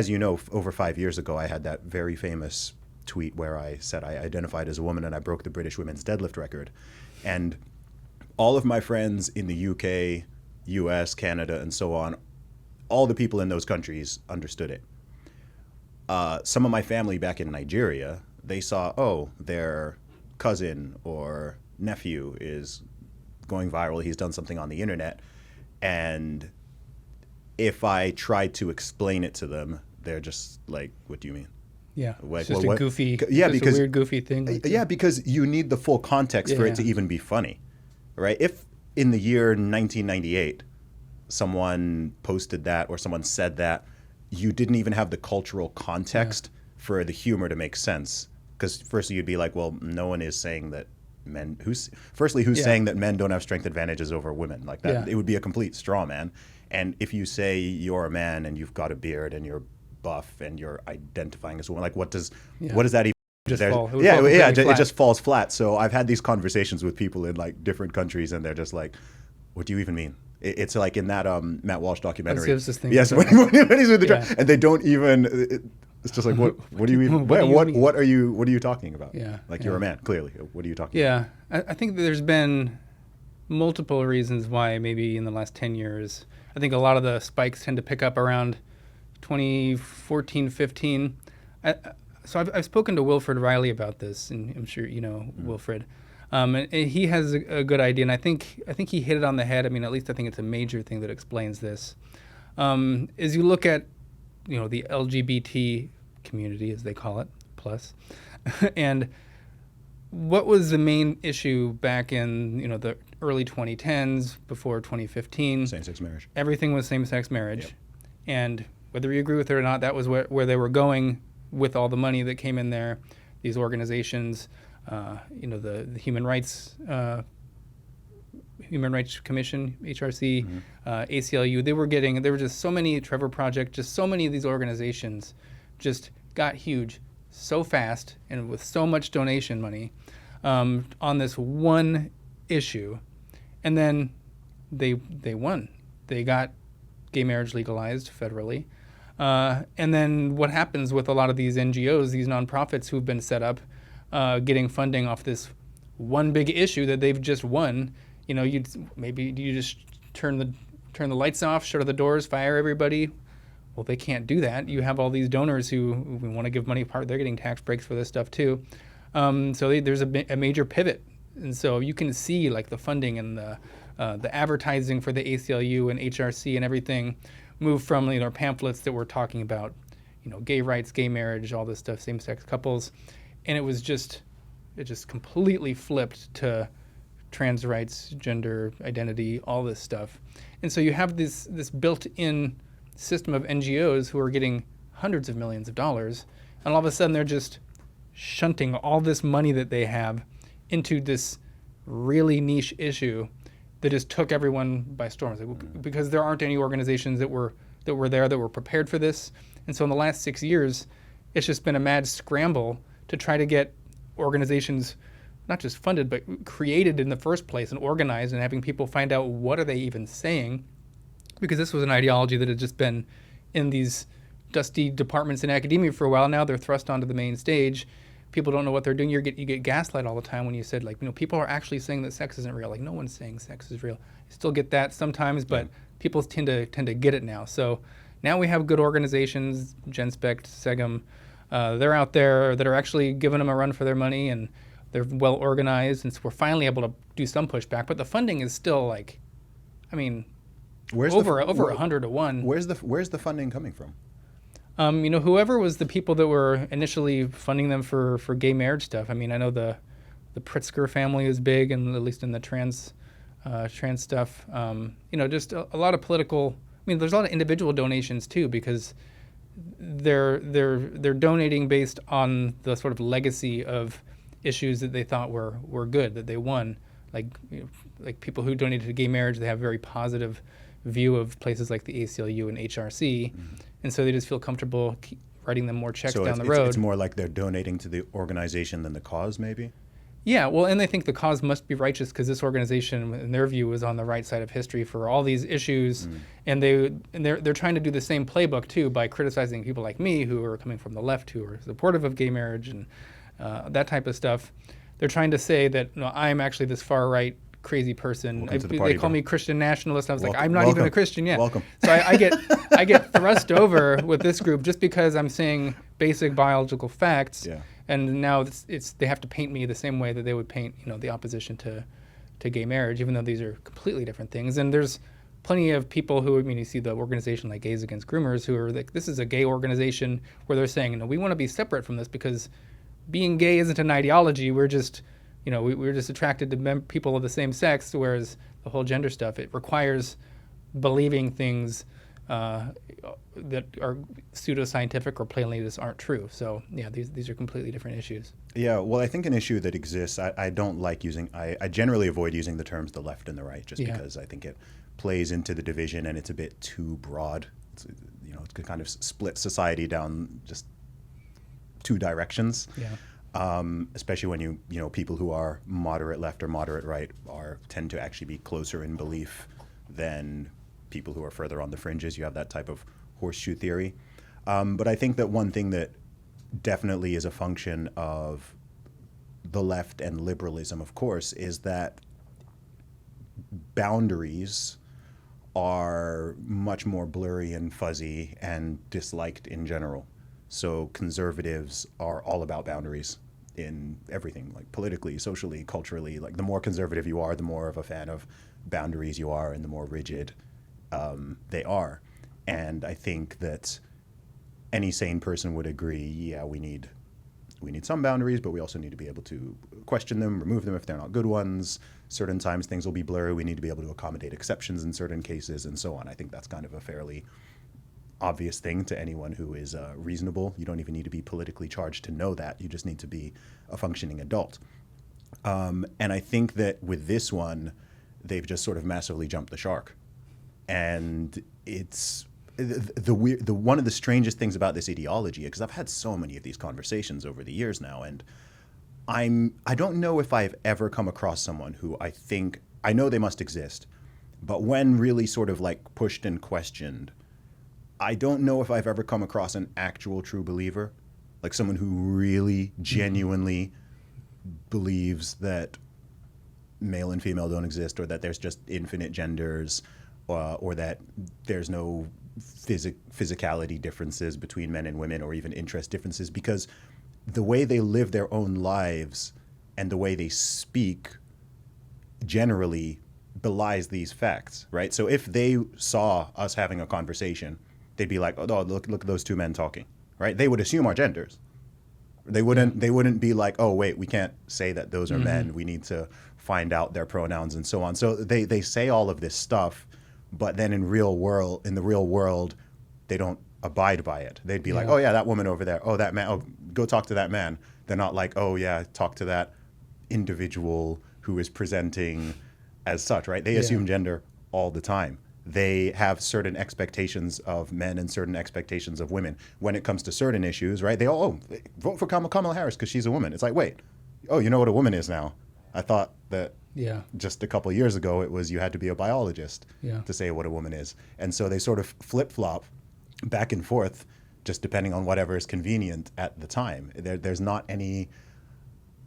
as you know, over 5 years ago, I had that very famous tweet where I said I identified as a woman and I broke the British women's deadlift record. And all of my friends in the UK, US, Canada, and so on, all the people in those countries understood it. Some of my family back in Nigeria, they saw, oh, their cousin or nephew is going viral. He's done something on the internet. And if I tried to explain it to them, they're just like, what do you mean? Yeah, Like, it's just well, a goofy, because a weird goofy thing. Like yeah, because you need the full context for it to even be funny, right? If in the year 1998, someone posted that or someone said that, you didn't even have the cultural context for the humor to make sense. Because firstly, you'd be like, well, no one is saying that men, who's saying that men don't have strength advantages over women? Like that, it would be a complete straw man. And if you say you're a man and you've got a beard and you're buff and you're identifying as a woman, like what does that even it just falls flat. So I've had these conversations with people in like different countries and they're just like, what do you even mean? It's like in that Matt Walsh documentary. Yes, when he's with the and they don't even. It's just like what do you even? what are you talking about? Yeah, like you're a man, clearly. What are you talking about? Yeah, I think that there's been multiple reasons why maybe in the last 10 years. I think a lot of the spikes tend to pick up around 2014, 15. So I've spoken to Wilfred Riley about this, and I'm sure you know Wilfred. And he has a good idea, and I think he hit it on the head. I mean, at least I think it's a major thing that explains this. As you look at, the LGBT community, as they call it, plus, and what was the main issue back in the early 2010s, before 2015? Same-sex marriage. Everything was same-sex marriage, and whether you agree with it or not, that was where they were going with all the money that came in there. These organizations. The Human Rights Commission, HRC, ACLU, there were just so many, Trevor Project, just so many of these organizations just got huge so fast and with so much donation money on this one issue. And then they won. They got gay marriage legalized federally. And then what happens with a lot of these NGOs, these nonprofits who've been set up, getting funding off this one big issue that they've just won. You just turn the lights off, shut the doors, fire everybody. Well, they can't do that. You have all these donors who want to give money apart. They're getting tax breaks for this stuff too. So there's a major pivot, and so you can see like the funding and the advertising for the ACLU and HRC and everything move from pamphlets that were talking about gay rights, gay marriage, all this stuff, same-sex couples. And it just completely flipped to trans rights, gender identity, all this stuff. And so you have this built-in system of NGOs who are getting hundreds of millions of dollars, and all of a sudden they're just shunting all this money that they have into this really niche issue that just took everyone by storm. Because there aren't any organizations that were there that were prepared for this. And so in the last 6 years, it's just been a mad scramble to try to get organizations not just funded, but created in the first place and organized, and having people find out what are they even saying. Because this was an ideology that had just been in these dusty departments in academia for a while. Now they're thrust onto the main stage. People don't know what they're doing. You get gaslight all the time when you said, people are actually saying that sex isn't real. Like, no one's saying sex is real. You still get that sometimes, but people tend to get it now. So now we have good organizations, GenSpect, SEGM, they're out there that are actually giving them a run for their money, and they're well organized, and so we're finally able to do some pushback. But the funding is still over 100 to 1. Where's the funding coming from? Whoever was the people that were initially funding them for gay marriage stuff. I mean, I know the Pritzker family is big, and at least in the trans stuff. Just a lot of political. I mean, there's a lot of individual donations too, because they're donating based on the sort of legacy of issues that they thought were good, that they won. Like people who donated to gay marriage, they have a very positive view of places like the ACLU and HRC, and so they just feel comfortable writing them more checks down the road. It's more like they're donating to the organization than the cause, maybe? Yeah, well, and they think the cause must be righteous because this organization, in their view, was on the right side of history for all these issues, and they're trying to do the same playbook too by criticizing people like me who are coming from the left, who are supportive of gay marriage and that type of stuff. They're trying to say that I'm actually this far right crazy person. Welcome to the party, they call bro. me Christian nationalist. I was like, Welcome. I'm not even a Christian yet. Welcome. So I get thrust over with this group just because I'm saying basic biological facts. Yeah. And now they have to paint me the same way that they would paint, the opposition to gay marriage, even though these are completely different things. And there's plenty of people who, you see the organization like Gays Against Groomers, who are like, this is a gay organization where they're saying, we want to be separate from this because being gay isn't an ideology. We're just, we're just attracted to people of the same sex, whereas the whole gender stuff, it requires believing things that are pseudoscientific or plainly just aren't true. So yeah, these are completely different issues. Yeah, well, I think an issue that exists, I don't like using, I generally avoid using the terms the left and the right just because I think it plays into the division and it's a bit too broad. It could kind of split society down just two directions. Yeah. Especially when people who are moderate left or moderate right tend to actually be closer in belief than people who are further on the fringes. You have that type of horseshoe theory. But I think that one thing that definitely is a function of the left and liberalism, of course, is that boundaries are much more blurry and fuzzy and disliked in general. So conservatives are all about boundaries in everything, like politically, socially, culturally. Like the more conservative you are, the more of a fan of boundaries you are and the more rigid they are. And I think that any sane person would agree, yeah, we need some boundaries, but we also need to be able to question them, remove them if they're not good ones. Certain times things will be blurry. We need to be able to accommodate exceptions in certain cases and so on. I think that's kind of a fairly obvious thing to anyone who is reasonable. You don't even need to be politically charged to know that. You just need to be a functioning adult. And I think that with this one, they've just sort of massively jumped the shark. And it's the one of the strangest things about this ideology, because I've had so many of these conversations over the years now, and I don't know if I've ever come across someone who I know they must exist, but when really sort of like pushed and questioned, I don't know if I've ever come across an actual true believer, like someone who really genuinely believes that male and female don't exist, or that there's just infinite genders, or that there's no physicality differences between men and women, or even interest differences, because the way they live their own lives and the way they speak generally belies these facts, right? So if they saw us having a conversation, they'd be like, oh, look at those two men talking, right? They would assume our genders. They wouldn't be like, oh, wait, we can't say that those are men. We need to find out their pronouns and so on. So they say all of this stuff, but then in the real world, they don't abide by it. They'd be like, oh yeah, that woman over there. Oh, that man. Oh, go talk to that man. They're not like, oh yeah, talk to that individual who is presenting as such, right? They assume gender all the time. They have certain expectations of men and certain expectations of women. When it comes to certain issues, right? They vote for Kamala Harris because she's a woman. It's like, wait, oh, you know what a woman is now? I thought that just a couple of years ago it was you had to be a biologist to say what a woman is. And so they sort of flip-flop back and forth just depending on whatever is convenient at the time. There's not any...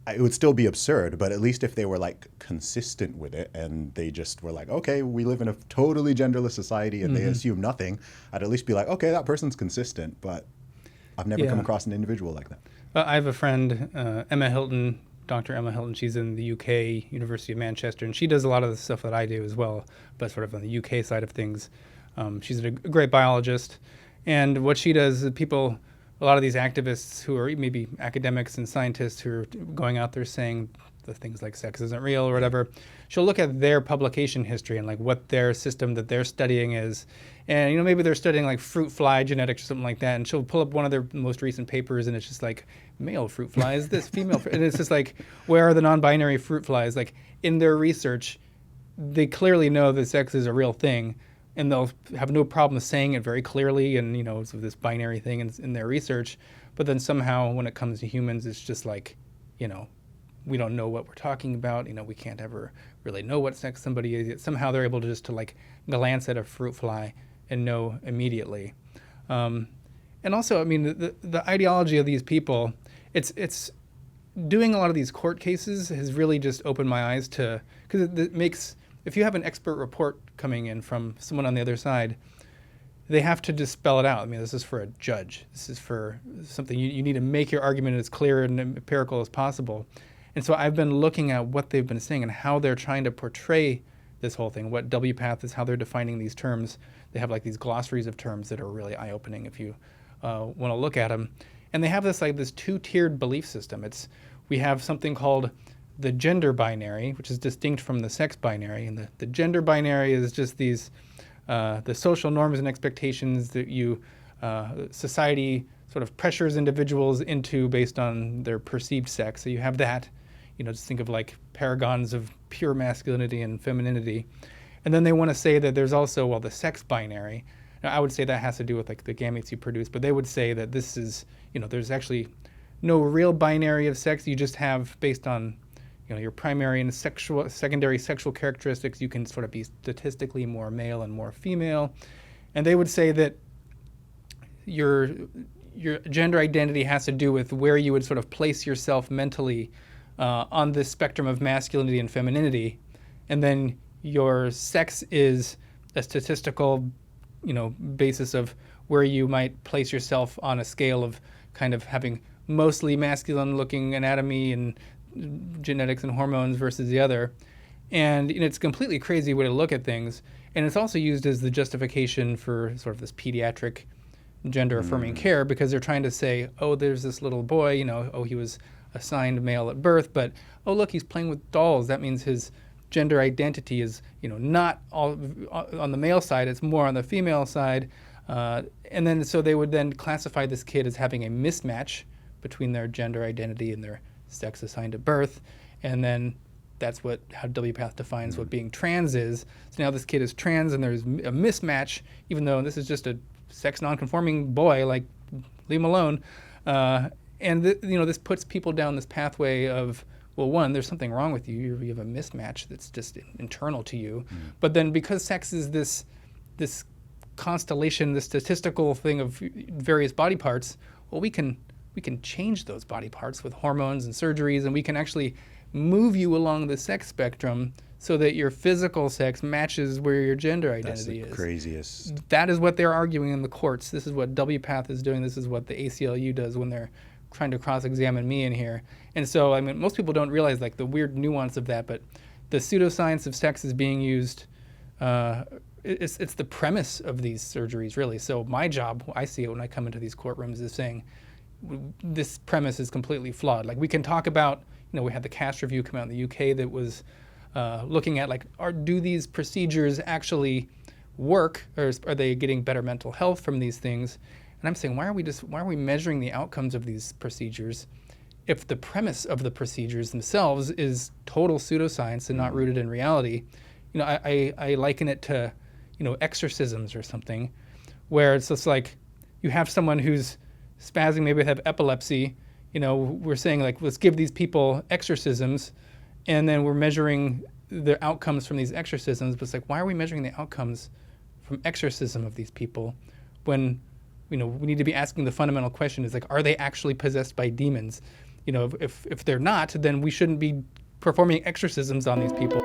It would still be absurd, but at least if they were like consistent with it and they just were like, okay, we live in a totally genderless society and they assume nothing, I'd at least be like, okay, that person's consistent, but I've never come across an individual like that. I have a friend, Emma Hilton, Dr. Emma Hilton. She's in the UK, University of Manchester, and she does a lot of the stuff that I do as well, but sort of on the UK side of things. She's a great biologist, and what she does is a lot of these activists who are maybe academics and scientists who are going out there saying the things like sex isn't real or whatever, she'll look at their publication history and like what their system that they're studying is. And, maybe they're studying like fruit fly genetics or something like that. And she'll pull up one of their most recent papers and it's just like, male fruit fly is this, female. And it's just like, where are the non-binary fruit flies? Like in their research, they clearly know that sex is a real thing. And they'll have no problem saying it very clearly and, so this binary thing in their research. But then somehow when it comes to humans, it's just like, we don't know what we're talking about. We can't ever really know what sex somebody is. Yet somehow they're able to just to like glance at a fruit fly and know immediately. And also, I mean, the ideology of these people, it's doing a lot of these court cases has really just opened my eyes to, because it makes, if you have an expert report coming in from someone on the other side, they have to just spell it out. I mean, this is for a judge. This is for something you need to make your argument as clear and empirical as possible. And so I've been looking at what they've been saying and how they're trying to portray this whole thing. What WPATH is, how they're defining these terms. They have like these glossaries of terms that are really eye-opening if you want to look at them. And they have this like this two-tiered belief system. We have something called the gender binary, which is distinct from the sex binary. And the gender binary is just these the social norms and expectations that society sort of pressures individuals into based on their perceived sex. So you have that, just think of like paragons of pure masculinity and femininity. And then they want to say that there's also, well, the sex binary. Now, I would say that has to do with like the gametes you produce, but they would say that this is, there's actually no real binary of sex. You just have based on your primary and secondary sexual characteristics, you can sort of be statistically more male and more female. And they would say that your gender identity has to do with where you would sort of place yourself mentally on this spectrum of masculinity and femininity. And then your sex is a statistical, basis of where you might place yourself on a scale of kind of having mostly masculine looking anatomy and genetics and hormones versus the other. And it's a completely crazy way to look at things. And it's also used as the justification for sort of this pediatric gender affirming care, because they're trying to say, oh, there's this little boy, he was assigned male at birth, but oh, look, he's playing with dolls. That means his gender identity is, not all on the male side, it's more on the female side. And then so they would then classify this kid as having a mismatch between their gender identity and their sex assigned at birth. And then that's how WPATH defines what being trans is. So now this kid is trans and there's a mismatch, even though this is just a sex non-conforming boy, like leave him alone. And this puts people down this pathway of, well, one, there's something wrong with you. You have a mismatch that's just internal to you. But then because sex is this constellation, this statistical thing of various body parts, well, we can change those body parts with hormones and surgeries, and we can actually move you along the sex spectrum so that your physical sex matches where your gender identity is. That's the craziest. That is what they're arguing in the courts. This is what WPATH is doing. This is what the ACLU does when they're trying to cross-examine me in here. And so, I mean, most people don't realize like the weird nuance of that, but the pseudoscience of sex is being used. It's the premise of these surgeries, really. So my job, I see it when I come into these courtrooms, is saying, this premise is completely flawed. Like we can talk about, we had the CAST review come out in the UK that was looking at like, do these procedures actually work, or are they getting better mental health from these things? And I'm saying, why are we measuring the outcomes of these procedures if the premise of the procedures themselves is total pseudoscience and not rooted in reality? I liken it to, exorcisms or something, where it's just like you have someone who's spazzing, maybe they have epilepsy, we're saying like, let's give these people exorcisms, and then we're measuring the outcomes from these exorcisms. But it's like, why are we measuring the outcomes from exorcism of these people when, we need to be asking the fundamental question is like, are they actually possessed by demons? If they're not, then we shouldn't be performing exorcisms on these people.